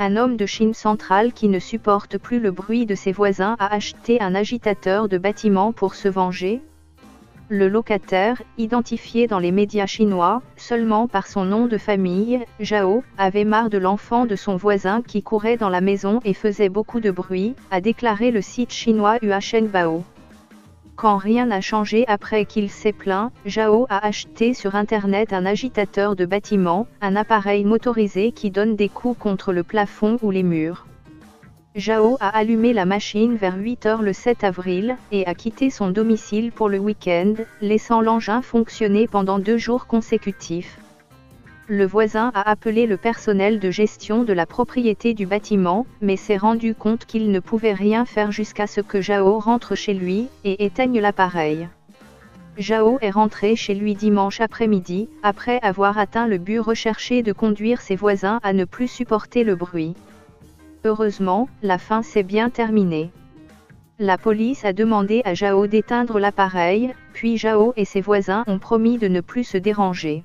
Un homme de Chine centrale qui ne supporte plus le bruit de ses voisins a acheté un agitateur de bâtiment pour se venger. Le locataire, identifié dans les médias chinois, seulement par son nom de famille, Zhao, avait marre de l'enfant de son voisin qui courait dans la maison et faisait beaucoup de bruit, a déclaré le site chinois Yuashenbao. Quand rien n'a changé après qu'il s'est plaint, Zhao a acheté sur internet un agitateur de bâtiment, un appareil motorisé qui donne des coups contre le plafond ou les murs. Zhao a allumé la machine vers 8 h le 7 avril, et a quitté son domicile pour le week-end, laissant l'engin fonctionner pendant 2 jours consécutifs. Le voisin a appelé le personnel de gestion de la propriété du bâtiment, mais s'est rendu compte qu'il ne pouvait rien faire jusqu'à ce que Zhao rentre chez lui, et éteigne l'appareil. Zhao est rentré chez lui dimanche après-midi, après avoir atteint le but recherché de conduire ses voisins à ne plus supporter le bruit. Heureusement, la fin s'est bien terminée. La police a demandé à Zhao d'éteindre l'appareil, puis Zhao et ses voisins ont promis de ne plus se déranger.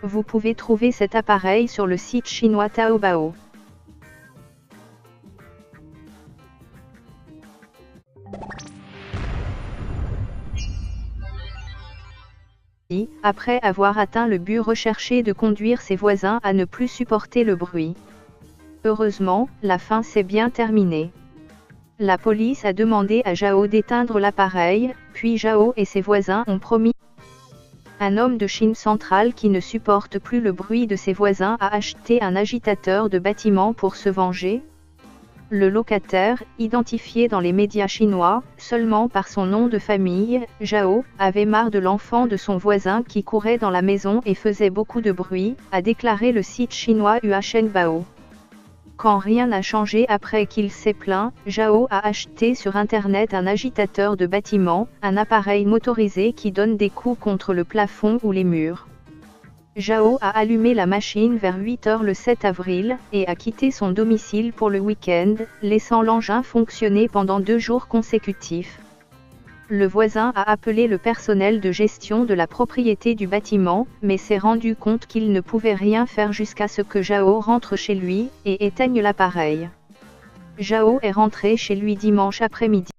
Vous pouvez trouver cet appareil sur le site chinois Taobao. Après avoir atteint le but recherché de conduire ses voisins à ne plus supporter le bruit. Heureusement, la fin s'est bien terminée. La police a demandé à Zhao d'éteindre l'appareil, puis Zhao et ses voisins ont promis. Un homme de Chine centrale qui ne supporte plus le bruit de ses voisins a acheté un agitateur de bâtiment pour se venger. Le locataire, identifié dans les médias chinois, seulement par son nom de famille, Zhao, avait marre de l'enfant de son voisin qui courait dans la maison et faisait beaucoup de bruit, a déclaré le site chinois Yuashenbao. Quand rien n'a changé après qu'il s'est plaint, Zhao a acheté sur internet un agitateur de bâtiment, un appareil motorisé qui donne des coups contre le plafond ou les murs. Zhao a allumé la machine vers 8 h le 7 avril, et a quitté son domicile pour le week-end, laissant l'engin fonctionner pendant 2 jours consécutifs. Le voisin a appelé le personnel de gestion de la propriété du bâtiment, mais s'est rendu compte qu'il ne pouvait rien faire jusqu'à ce que Zhao rentre chez lui, et éteigne l'appareil. Zhao est rentré chez lui dimanche après-midi.